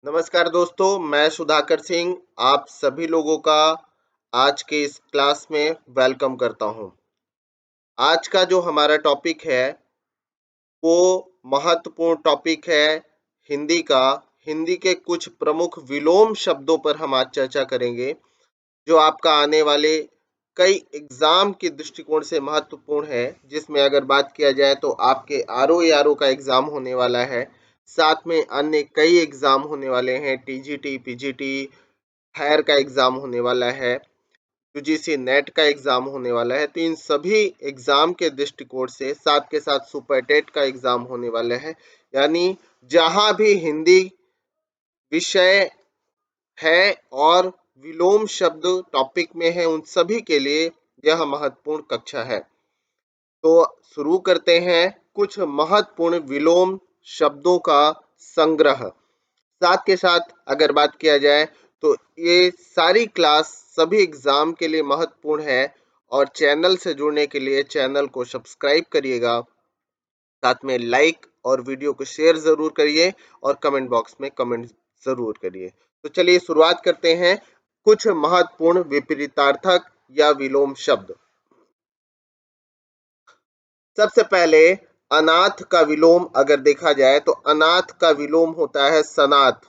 नमस्कार दोस्तों, मैं सुधाकर सिंह आप सभी लोगों का आज के इस क्लास में वेलकम करता हूं। आज का जो हमारा टॉपिक है, वो महत्वपूर्ण टॉपिक है हिंदी का। हिंदी के कुछ प्रमुख विलोम शब्दों पर हम आज चर्चा करेंगे, जो आपका आने वाले कई एग्ज़ाम के दृष्टिकोण से महत्वपूर्ण है। जिसमें अगर बात किया जाए तो आपके आरओ एआरओ का एग्ज़ाम होने वाला है, साथ में अन्य कई एग्ज़ाम होने वाले हैं, टीजीटी, पीजीटी, हायर का एग्ज़ाम होने वाला है, यूजीसी नेट का एग्ज़ाम होने वाला है। तो इन सभी एग्ज़ाम के दृष्टिकोण से साथ के साथ सुपर टेट का एग्ज़ाम होने वाला है। यानी जहाँ भी हिंदी विषय है और विलोम शब्द टॉपिक में है, उन सभी के लिए यह महत्वपूर्ण कक्षा है। तो शुरू करते हैं कुछ महत्वपूर्ण विलोम शब्दों का संग्रह। साथ के साथ अगर बात किया जाए तो ये सारी क्लास सभी एग्जाम के लिए महत्वपूर्ण है, और चैनल से जुड़ने के लिए चैनल को सब्सक्राइब करिएगा, साथ में लाइक और वीडियो को शेयर ज़रूर करिए और कमेंट बॉक्स में कमेंट ज़रूर करिए। तो चलिए शुरुआत करते हैं कुछ महत्वपूर्ण विपरीतार्थक या विलोम शब्द। सबसे पहले अनाथ का विलोम अगर देखा जाए तो अनाथ का विलोम होता है सनाथ।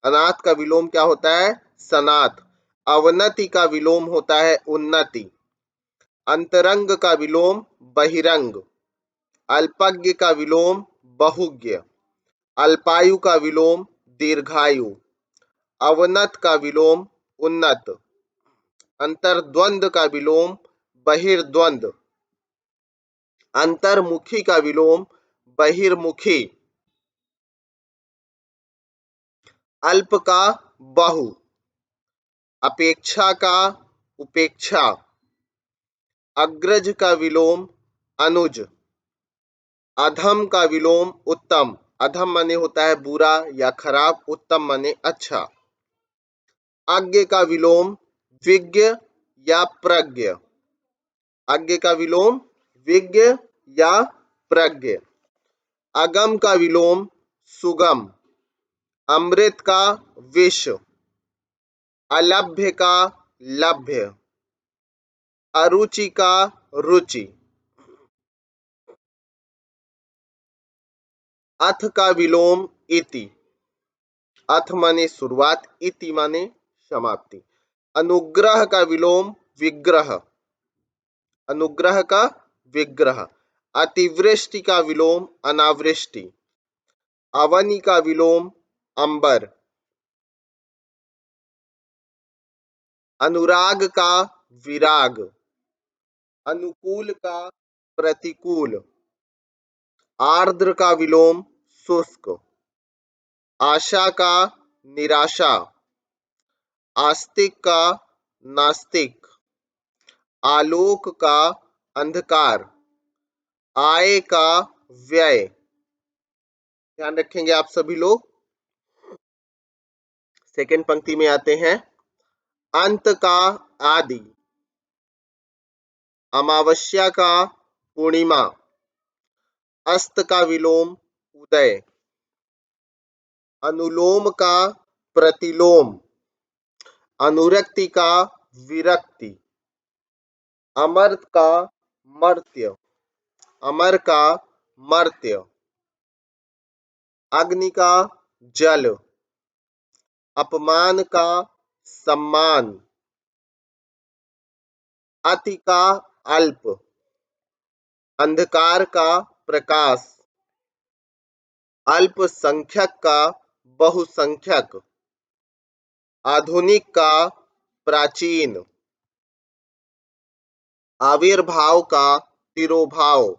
अनाथ का विलोम क्या होता है? सनाथ। अवनति का विलोम होता है उन्नति। अंतरंग का विलोम बहिरंग। अल्पज्ञ का विलोम बहुज्ञ। अल्पायु का विलोम दीर्घायु। अवनत का विलोम उन्नत। अंतर्द्वंद का विलोम बहिर्द्वंद। अंतर्मुखी का विलोम बहिर्मुखी। अल्प का बहु। अपेक्षा का उपेक्षा। अग्रज का विलोम अनुज। अधम का विलोम उत्तम। अधम माने होता है बुरा या खराब, उत्तम माने अच्छा। अज्ञ का विलोम विज्ञ या प्रज्ञ। अज्ञ का विलोम विज्ञ या प्रज्ञ। अगम का विलोम सुगम। अमृत का विष। अलभ्य का लभ्य। अरुचि का रुचि। अथ का विलोम इति। अथ माने शुरुआत, इति माने समाप्ति। अनुग्रह का विलोम विग्रह। अनुग्रह का विग्रह। अतिवृष्टि का विलोम अनावृष्टि। अवनि का विलोम अंबर। अनुराग का विराग। अनुकूल का प्रतिकूल। आर्द्र का विलोम शुष्क। आशा का निराशा। आस्तिक का नास्तिक। आलोक का अंधकार। आय का व्यय। ध्यान रखेंगे आप सभी लोग। सेकंड पंक्ति में आते हैं। अंत का आदि। अमावस्या का पूर्णिमा। अस्त का विलोम उदय। अनुलोम का प्रतिलोम। अनुरक्ति का विरक्ति। अमर्त का मर्त्य। अमर का मर्त्य। अग्नि का जल। अपमान का सम्मान। अति का अल्प। अंधकार का प्रकाश। अल्पसंख्यक का बहुसंख्यक। आधुनिक का प्राचीन। आविर्भाव का तिरोभाव।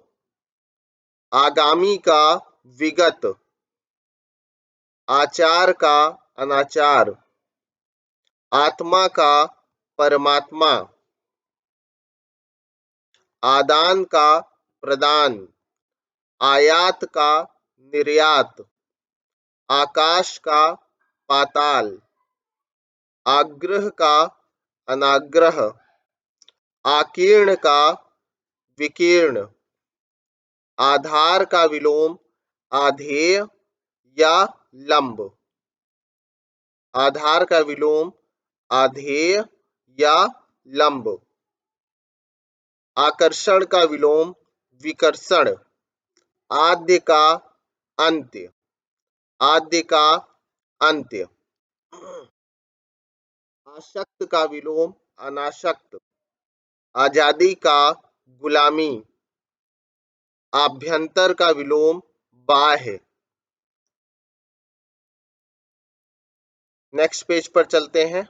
आगामी का विगत। आचार का अनाचार। आत्मा का परमात्मा। आदान का प्रदान। आयात का निर्यात। आकाश का पाताल। आग्रह का अनाग्रह। आकीर्ण का विकीर्ण। आधार का विलोम आधेय या लंब। आधार का विलोम आधेय या लंब। आकर्षण का विलोम विकर्षण। आद्य का अंत्य, आद्य का अंत्य। आशक्त का विलोम अनासक्त। आजादी का गुलामी। आभ्यंतर का विलोम बाह्य। नेक्स्ट पेज पर चलते हैं।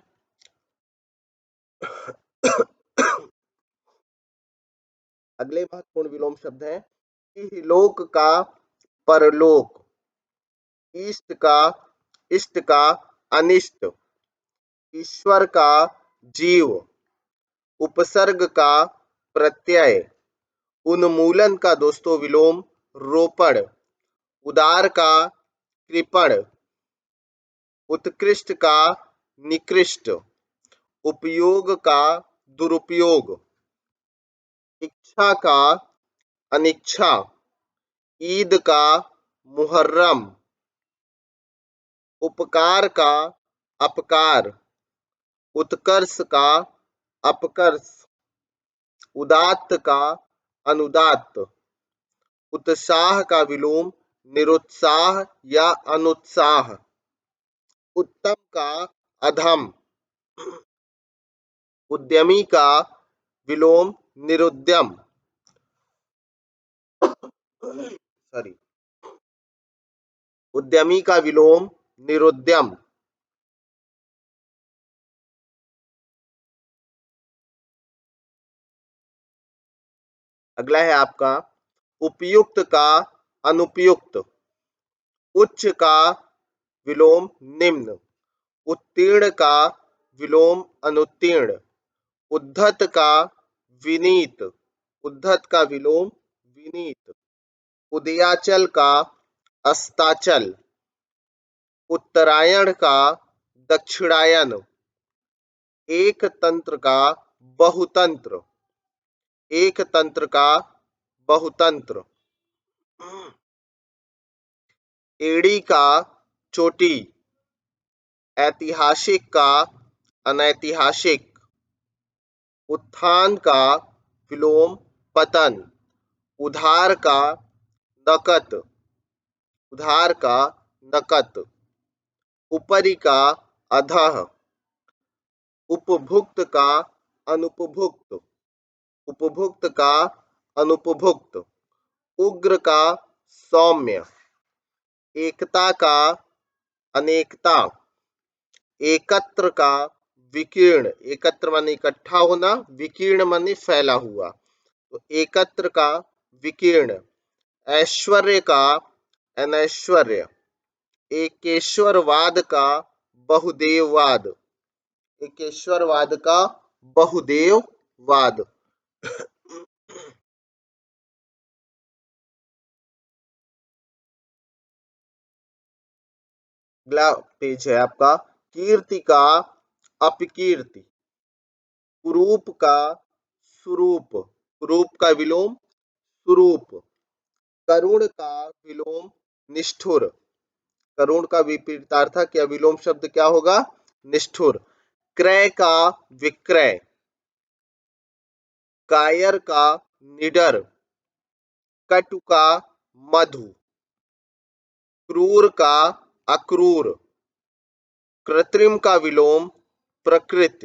अगले महत्वपूर्ण विलोम शब्द हैं इहलोक का परलोक, इष्ट का अनिष्ट, ईश्वर का जीव, उपसर्ग का प्रत्यय। उन्मूलन का दोस्तों विलोम रोपण। उदार का कृपण। उत्कृष्ट का निकृष्ट। उपयोग का दुरुपयोग। इच्छा का अनिच्छा। ईद का मुहर्रम। उपकार का अपकार। उत्कर्ष का अपकर्ष। उदात्त का अनुदात्त। उत्साह का विलोम निरुत्साह या अनुत्साह। उत्तम का अधम। उद्यमी का विलोम निरुद्यम। सॉरी, उद्यमी का विलोम निरुद्यम। अगला है आपका उपयुक्त का अनुपयुक्त। उच्च का विलोम निम्न। उत्तीर्ण का विलोम अनुत्तीर्ण। उद्धत का विनीत। उद्धत का विलोम विनीत। उदयाचल का अस्ताचल। उत्तरायण का दक्षिणायन। एक तंत्र का बहुतंत्र। एक तंत्र का बहुतंत्र। एड़ी का चोटी। ऐतिहासिक का अनैतिहासिक। उत्थान का विलोम पतन। उधार का नकद। उधार का नकद। ऊपरी का अधः। उपभुक्त का अनुपभुक्त। उपभुक्त का अनुपभुक्त। उग्र का सौम्य। एकता का अनेकता। एकत्र का विकीर्ण। एकत्र माने इकट्ठा होना, विकीर्ण माने फैला हुआ, तो एकत्र का विकीर्ण। ऐश्वर्य का अनैश्वर्य। एकेश्वरवाद का बहुदेववाद। एकेश्वरवाद का बहुदेववाद। अगला पेज है आपका कीर्ति का अपकीर्ति। कुरूप का सुरूप। कुरूप का विलोम सुरूप। करुण का विलोम निष्ठुर। करुण का विपरीतार्थक या विलोम शब्द क्या होगा? निष्ठुर। क्रय का विक्रय। कायर का निडर। कटु का मधु। क्रूर का अक्रूर। कृत्रिम का विलोम प्रकृत।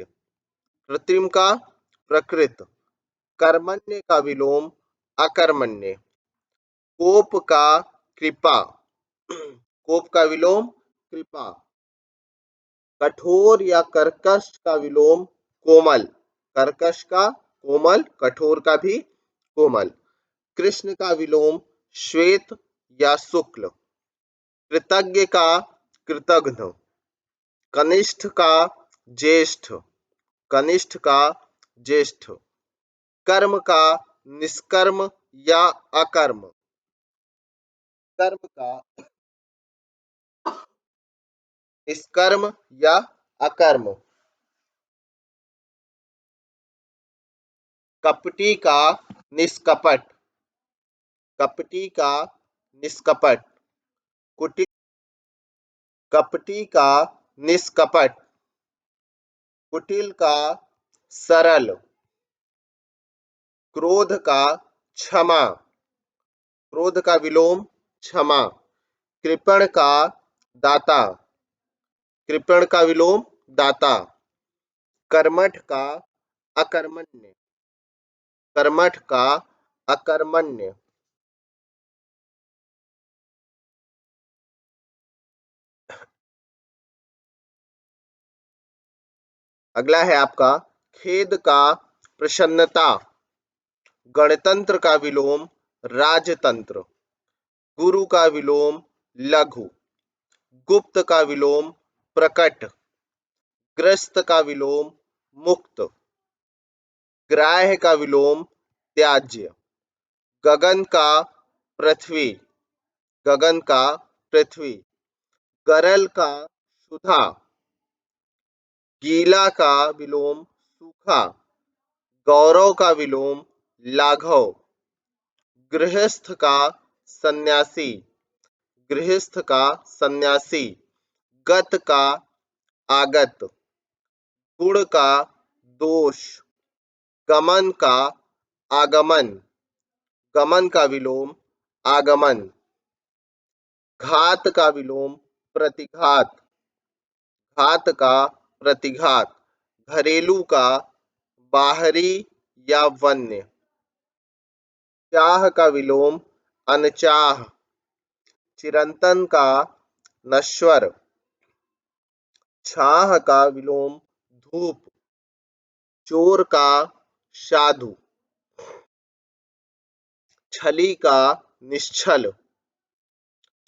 कृत्रिम का प्रकृत। कर्मण्य का विलोम अकर्मण्य। कोप का कृपा। कोप का विलोम कृपा। कठोर या कर्कश का विलोम कोमल। कर्कश का कोमल, कठोर का भी कोमल। कृष्ण का विलोम श्वेत या शुक्ल। कृतज्ञ का कृतघ्न। कनिष्ठ का ज्येष्ठ। कनिष्ठ का ज्येष्ठ। कर्म का निष्कर्म या अकर्म। कर्म का निष्कर्म या अकर्म। कपटी का निष्कपट। कपटी का निष्कपट। कुटिल। कपटी का निष्कपट, कुटिल का सरल, क्रोध का क्षमा, क्रोध का विलोम क्षमा, कृपण का दाता, कृपण का विलोम दाता, कर्मठ का अकर्मण्य, कर्मठ का अकर्मण्य। अगला है आपका खेद का प्रसन्नता, गणतंत्र का विलोम राजतंत्र, गुरु का विलोम लघु, गुप्त का विलोम प्रकट, ग्रस्त का विलोम मुक्त, ग्राह्य का विलोम त्याज्य, गगन का पृथ्वी, गगन का पृथ्वी, गरल का सुधा, गीला का विलोम सूखा, गौरव का विलोम लाघव, गृहस्थ का सन्यासी, गृहस्थ का सन्यासी, गत का आगत, गुण का दोष, गमन का आगमन, गमन का विलोम आगमन, घात का विलोम प्रतिघात, घात का प्रतिघात, घरेलू का बाहरी या वन्य, चाह का विलोम अनचाह, चिरंतन का नश्वर, छाह का विलोम धूप, चोर का साधु, छली का निश्छल,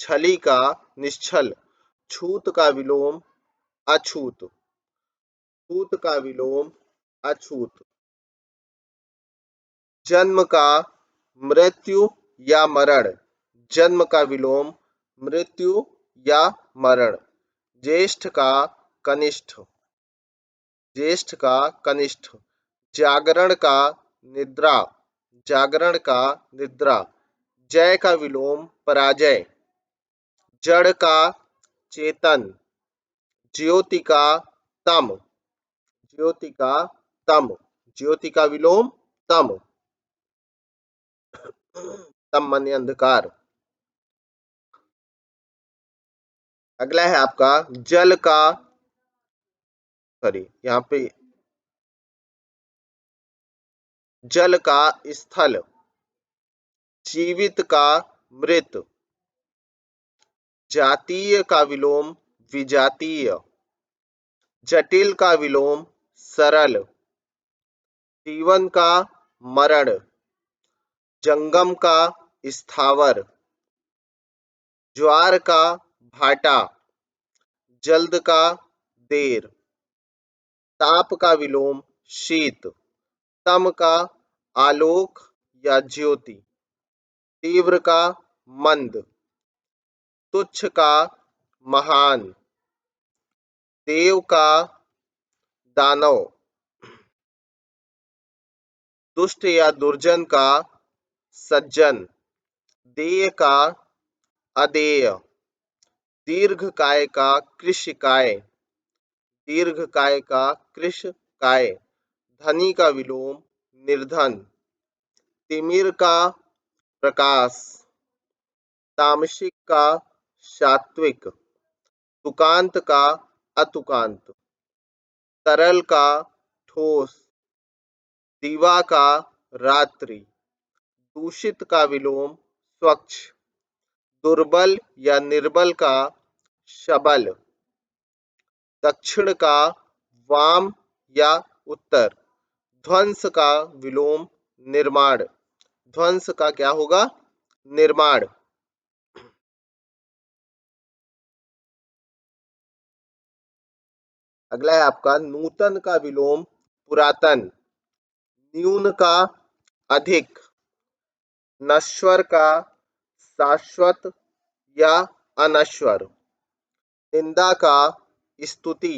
छली का निश्छल, छूत का विलोम अछूत, छूत का विलोम अछूत, जन्म का मृत्यु या मरण, जन्म का विलोम मृत्यु या मरण, ज्येष्ठ का कनिष्ठ, ज्येष्ठ का कनिष्ठ, जागरण का निद्रा, जागरण का निद्रा, जय का विलोम पराजय, जड़ का चेतन, ज्योति का तम, ज्योति का तम, ज्योति का विलोम तम, तम माने अंधकार। अगला है आपका जल का, सॉरी यहाँ पे जल का स्थल, जीवित का मृत, जातीय का विलोम विजातीय, जटिल का विलोम सरल, जीवन का मरण, जंगम का स्थावर, ज्वार का भाटा, जल्द का देर, ताप का विलोम शीत, तम का आलोक या ज्योति, तीव्र का मंद, तुच्छ का महान, देव का दानव, दुष्ट या दुर्जन का सज्जन, देय का अदेय, दीर्घकाय का कृशिकाय, दीर्घकाय का कृशकाय, धनी का विलोम निर्धन, तिमिर का प्रकाश, तामसिक का सात्विक, तुकांत का अतुकांत, तरल का ठोस, दीवा का रात्रि, दूषित का विलोम स्वच्छ, दुर्बल या निर्बल का सबल, दक्षिण का वाम या उत्तर, ध्वंस का विलोम निर्माण, ध्वंस का क्या होगा निर्माण। अगला है आपका नूतन का विलोम पुरातन, न्यून का अधिक, नश्वर का शाश्वत या अनश्वर, निंदा का स्तुति,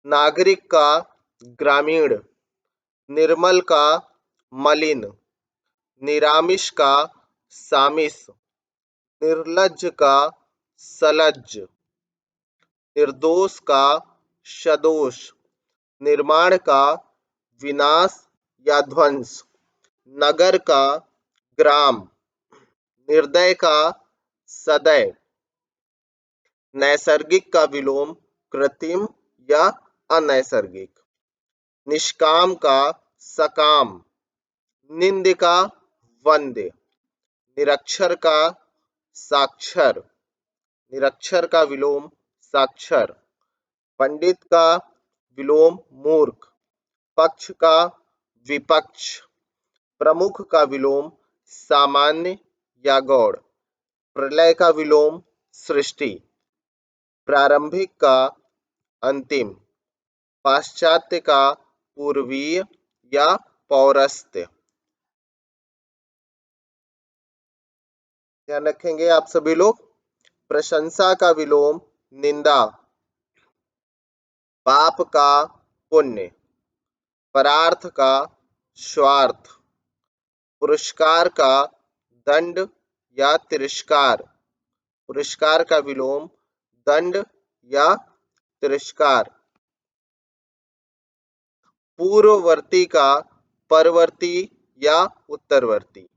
नागरिक का ग्रामीण, निर्मल का मलिन, निरामिष का सामिस, निर्लज्ज का सलज्ज, निर्दोष का सदोष, निर्माण का विनाश या ध्वंस, नगर का ग्राम, निर्दय का सदय, नैसर्गिक का विलोम कृत्रिम या अनैसर्गिक, निष्काम का सकाम, निंद का वंद्य, निरक्षर का साक्षर, निरक्षर का विलोम साक्षर, पंडित का विलोम मूर्ख, पक्ष का विपक्ष, प्रमुख का विलोम सामान्य या गौड़, प्रलय का विलोम सृष्टि, प्रारंभिक का अंतिम, पाश्चात्य का पूर्वीय या पौरस्त्य। ध्यान रखेंगे आप सभी लोग। प्रशंसा का विलोम निंदा, पाप का पुण्य, परार्थ का स्वार्थ, पुरस्कार का दंड या तिरस्कार, पुरस्कार का विलोम दंड या तिरस्कार, पूर्ववर्ती का परवर्ती या उत्तरवर्ती,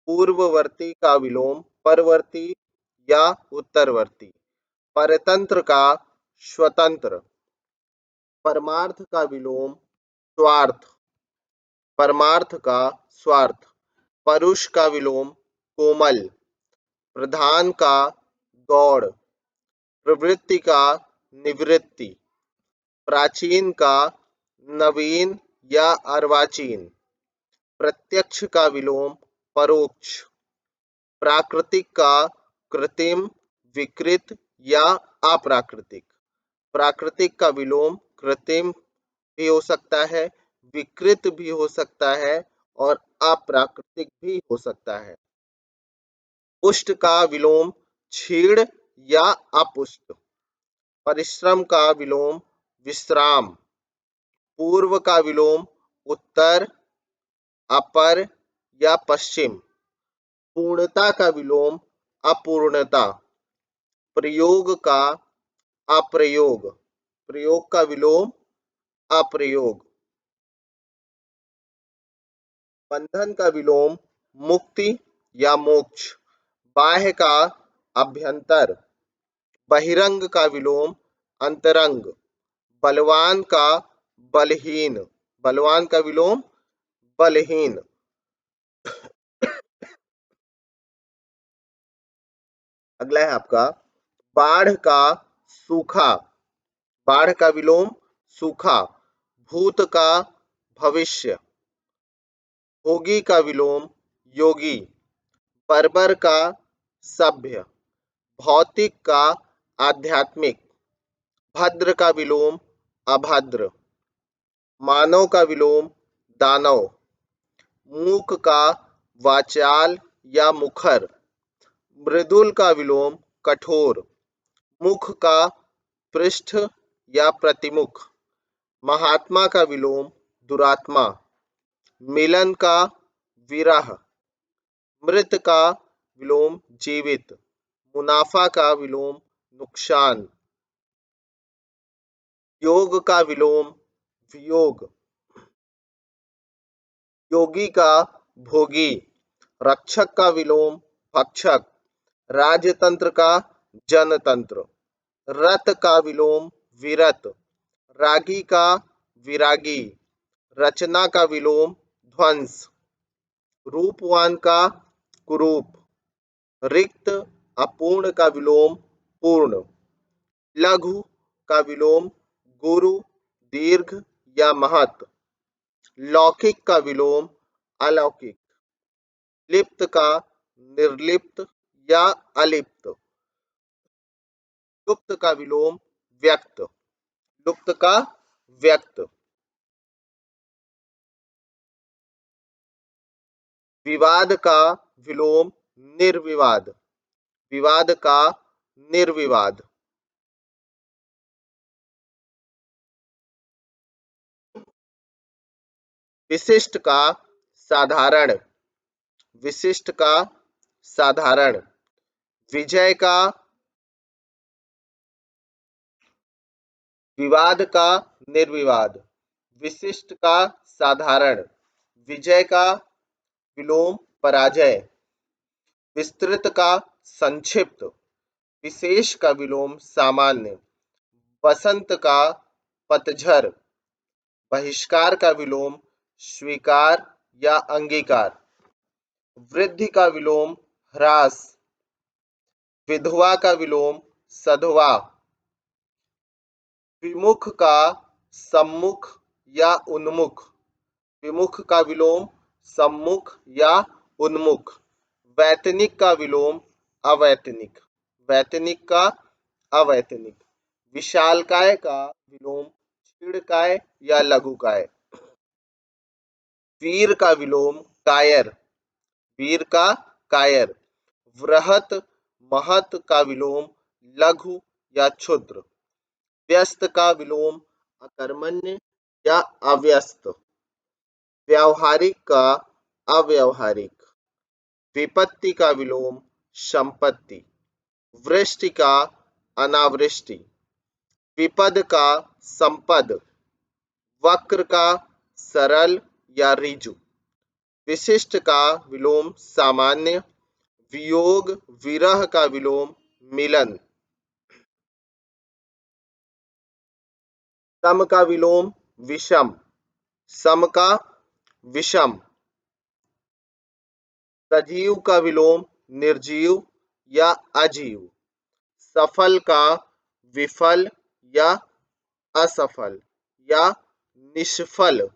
पूर्ववर्ती का विलोम परवर्ती या उत्तरवर्ती, परतंत्र का स्वतंत्र, परमार्थ का विलोम स्वार्थ, परमार्थ का स्वार्थ, परुष का विलोम कोमल, प्रधान का गौड़, प्रवृत्ति का निवृत्ति, प्राचीन का नवीन या अर्वाचीन, प्रत्यक्ष का विलोम परोक्ष, प्राकृतिक का कृत्रिम, विकृत या अप्राकृतिक, प्राकृतिक का विलोम कृत्रिम भी हो सकता है, विकृत भी हो सकता है और अप्राकृतिक भी हो सकता है। पुष्ट का विलोम क्षीण या अपुष्ट, परिश्रम का विलोम विश्राम, पूर्व का विलोम उत्तर, अपर या पश्चिम, पूर्णता का विलोम अपूर्णता, प्रयोग का अप्रयोग, प्रयोग का विलोम अप्रयोग, बंधन का विलोम मुक्ति या मोक्ष, बाह्य का अभ्यंतर, बहिरंग का विलोम अंतरंग, बलवान का बलहीन, बलवान का विलोम बलहीन, अगला है आपका बाढ़ का सूखा, बाढ़ का विलोम सूखा, भूत का भविष्य, भोगी का विलोम योगी, बर्बर का सभ्य, भौतिक का आध्यात्मिक, भद्र का विलोम अभद्र, मानव का विलोम दानव, मूक का वाचाल या मुखर, मृदुल का विलोम कठोर, मुख का पृष्ठ या प्रतिमुख, महात्मा का विलोम दुरात्मा, मिलन का विरह, मृत का विलोम जीवित, मुनाफा का विलोम नुकसान, योग का विलोम वियोग, योगी का भोगी, रक्षक का विलोम भक्षक, राजतंत्र का जनतंत्र, रत का विलोम विरत, रागी का विरागी, रचना का विलोम ध्वंस, रूपवान का कुरूप, रिक्त अपूर्ण का विलोम पूर्ण, लघु का विलोम गुरु, दीर्घ या महत, लौकिक का विलोम अलौकिक, लिप्त का निर्लिप्त या अलिप्त, लुप्त का विलोम व्यक्त, लुप्त का व्यक्त, विवाद का विलोम निर्विवाद, विवाद का निर्विवाद, विशिष्ट का साधारण, विशिष्ट का साधारण, विजय का विवाद का निर्विवाद, विशिष्ट का साधारण, विजय का विलोम पराजय, विस्तृत का संक्षिप्त, विशेष का विलोम सामान्य, बसंत का पतझर, बहिष्कार का विलोम स्वीकार या अंगीकार, वृद्धि का विलोम ह्रास, विधवा का विलोम सधवा, विमुख का सम्मुख या उन्मुख, विमुख का विलोम सम्मुख या उन्मुख, वैतनिक का विलोम अवैतनिक, वैतनिक का अवैतनिक, विशालकाय का विलोम क्षीणकाय या लघुकाय, वीर का विलोम कायर, वीर का कायर, वृहत महत का विलोम लघु या क्षुद्र, व्यस्त का विलोम अकर्मण्य या अव्यस्त, व्यावहारिक का अव्यावहारिक, विपत्ति का विलोम संपत्ति, वृष्टि का अनावृष्टि, विपद का संपद, वक्र का सरल या ऋजु, विशिष्ट का विलोम सामान्य, वियोग विरह का विलोम मिलन, सम का विलोम विषम, सम का विषम, सजीव का विलोम निर्जीव या अजीव, सफल का विफल या असफल या निष्फल,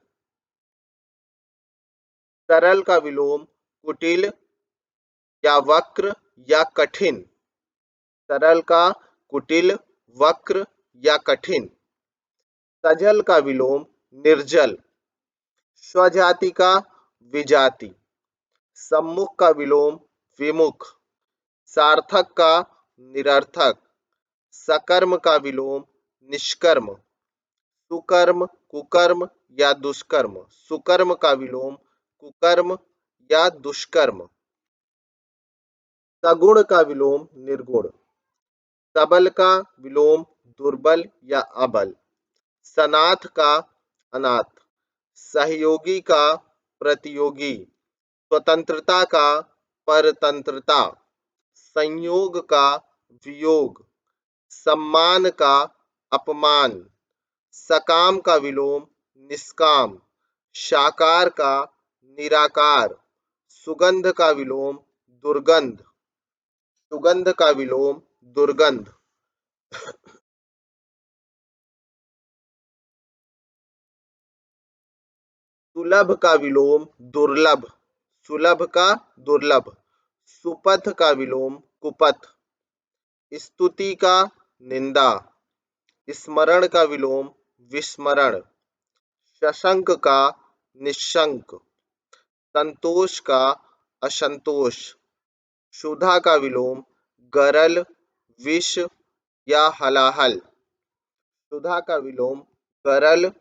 सरल का विलोम कुटिल या वक्र या कठिन, सरल का कुटिल वक्र या कठिन, सजल का विलोम निर्जल, स्वजाति का विजाति, सम्मुख का विलोम विमुख, सार्थक का निरर्थक, सकर्म का विलोम निष्कर्म, सुकर्म कुकर्म या दुष्कर्म, सुकर्म का विलोम कुकर्म या दुष्कर्म, सगुण का विलोम निर्गुण, सबल का विलोम दुर्बल या अबल, सनाथ का अनाथ, सहयोगी का प्रतियोगी, स्वतंत्रता का परतंत्रता, संयोग का वियोग, सम्मान का अपमान, सकाम का विलोम निष्काम, साकार का निराकार, सुगंध का विलोम दुर्गंध, सुगंध का विलोम दुर्गंध, सुलभ का विलोम दुर्लभ, सुलभ का दुर्लभ, सुपथ का विलोम कुपथ, स्तुति का निंदा, स्मरण का विलोम विस्मरण, शशंक का निशंक, संतोष का असंतोष, क्षुधा का विलोम गरल विष या हलाहल, क्षुधा का विलोम गरल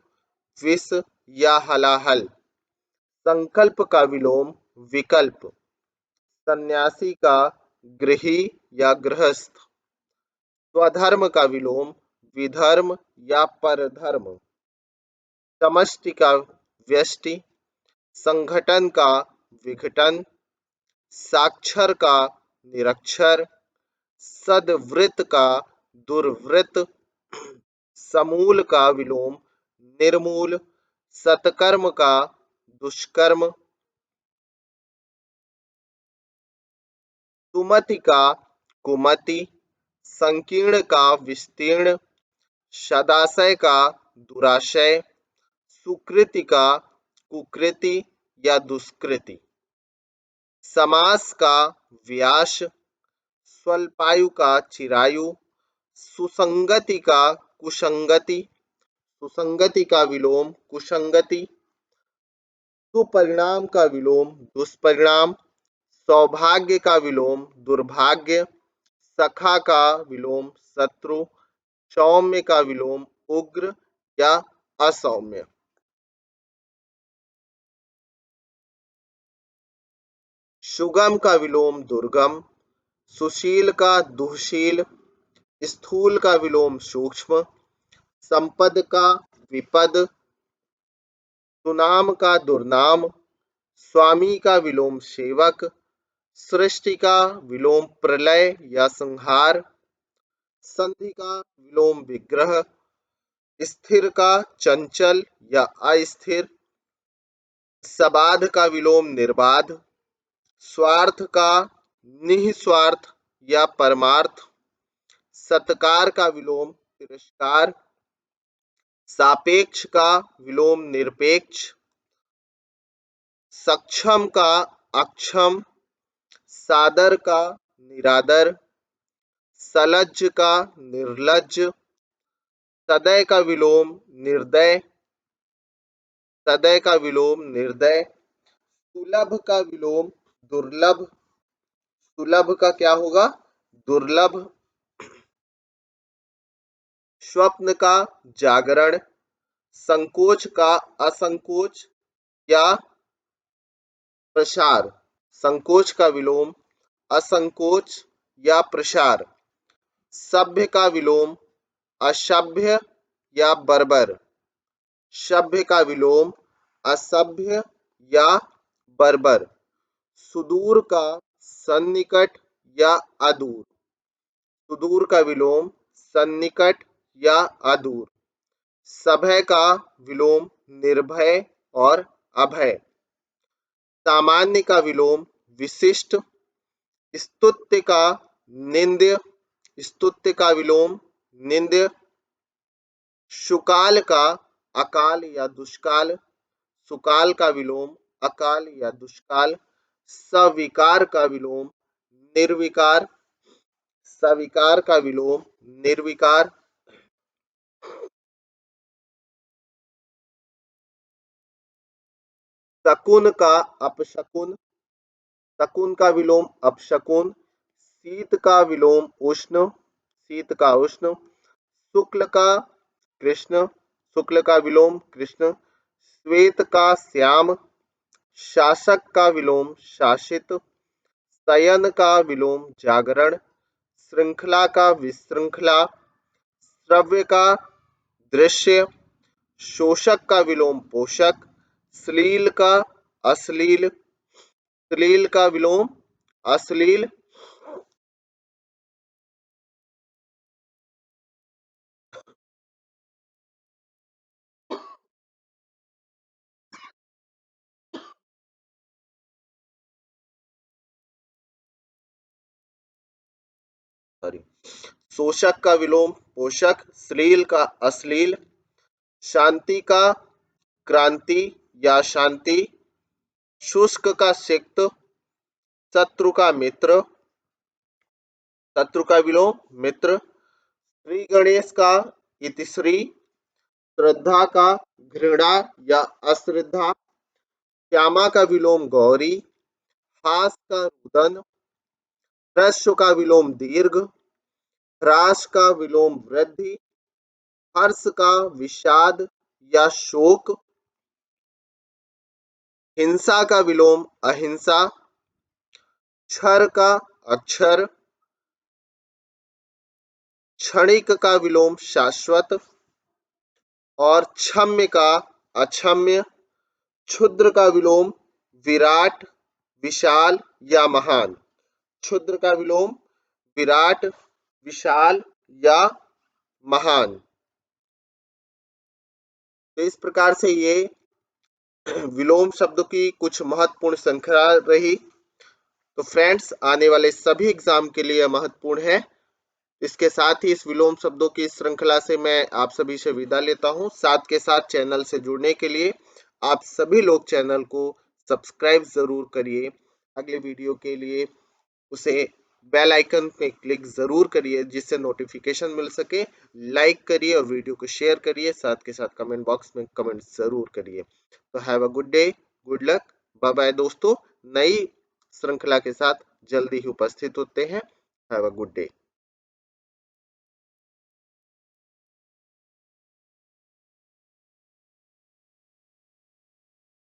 विष या हलाहल, संकल्प का विलोम विकल्प, सन्यासी का गृही या गृहस्थ, स्वधर्म का विलोम विधर्म या परधर्म, समष्टि का व्यष्टि, संगठन का विघटन, साक्षर का निरक्षर, सद्वृत्त का दुर्वृत्त, समूल का विलोम निर्मूल, सत्कर्म का दुष्कर्म, सुमति का कुमति, संकीर्ण का विस्तीर्ण, सदाशय का दुराशय, सुकृति का कुकृति या दुष्कृति, समास का व्यास, स्वल्पायु का चिरायु, सुसंगति का कुसंगति, सुसंगति का विलोम कुसंगति, सुपरिणाम का विलोम दुष्परिणाम, सौभाग्य का विलोम दुर्भाग्य, सखा का विलोम शत्रु, सौम्य का विलोम उग्र या असौम्य, सुगम का विलोम दुर्गम, सुशील का दुःशील, स्थूल का विलोम सूक्ष्म, संपद का विपद, सुनाम का दुर्नाम, स्वामी का विलोम सेवक, सृष्टि का विलोम प्रलय या संहार, संधि का विलोम विग्रह, स्थिर का चंचल या अस्थिर, सबाध का विलोम निर्बाध, स्वार्थ का निस्वार्थ या परमार्थ, सत्कार का विलोम तिरस्कार, सापेक्ष का विलोम निरपेक्ष, सक्षम का अक्षम, सादर का निरादर, सलज्ज का निर्लज्ज, सदय का विलोम निर्दय, सदय का विलोम निर्दय, सुलभ का विलोम दुर्लभ, सुलभ का क्या होगा? दुर्लभ, स्वप्न का जागरण, संकोच का असंकोच या प्रसार, संकोच का विलोम असंकोच या प्रसार, सभ्य का विलोम असभ्य या बर्बर, सभ्य का विलोम असभ्य या बर्बर, सुदूर का सन्निकट या अदूर, सुदूर का विलोम सन्निकट या अदूर, सभय का विलोम निर्भय और अभय, सामान्य का विलोम विशिष्ट, स्तुत्य का निंद्य, स्तुत्य का विलोम निंद्य, सुकाल का अकाल या दुष्काल, सुकाल का विलोम अकाल या दुष्काल, सविकार का विलोम निर्विकार, सविकार का विलोम निर्विकार, शकुन का अपशकुन, शकुन का विलोम अपशकुन, शीत का विलोम उष्ण, शीत का उष्ण, शुक्ल का कृष्ण, शुक्ल का विलोम कृष्ण, श्वेत का श्याम, शासक का विलोम शासित, शयन का विलोम जागरण, श्रृंखला का विश्रृंखला, श्रव्य का दृश्य, शोषक का विलोम पोषक, श्लील का अश्लील, श्लील का विलोम अश्लील, सॉरी, शोषक का विलोम पोषक, श्लील का अश्लील, शांति का क्रांति या शांति, शुष्क का सिक्त, शत्रु का मित्र, शत्रु का विलोम मित्र, श्री गणेश का इतिश्री, श्रद्धा का घृणा या अश्रद्धा, श्यामा का विलोम गौरी, हास का रुदन, ह्रस्व का विलोम दीर्घ, ह्रास का विलोम वृद्धि, हर्ष का विषाद या शोक, हिंसा का विलोम अहिंसा, क्षर का अक्षर, क्षणिक का विलोम शाश्वत और क्षम्य का अक्षम्य, क्षुद्र का विलोम विराट, विशाल या महान, क्षुद्र का विलोम विराट, विशाल या महान। तो इस प्रकार से ये विलोम शब्दों की कुछ महत्वपूर्ण श्रृंखला रही। तो फ्रेंड्स, आने वाले सभी एग्जाम के लिए महत्वपूर्ण है। इसके साथ ही इस विलोम शब्दों की श्रृंखला से मैं आप सभी से विदा लेता हूं। साथ के साथ चैनल से जुड़ने के लिए आप सभी लोग चैनल को सब्सक्राइब जरूर करिए। अगले वीडियो के लिए उसे बेल आइकन पे क्लिक जरूर करिए जिससे नोटिफिकेशन मिल सके। लाइक करिए और वीडियो को शेयर करिए। साथ के साथ कमेंट बॉक्स में कमेंट जरूर करिए। तो have a good day, good luck, bye bye दोस्तों। नई श्रृंखला के साथ जल्दी ही उपस्थित होते हैं। Have a good day.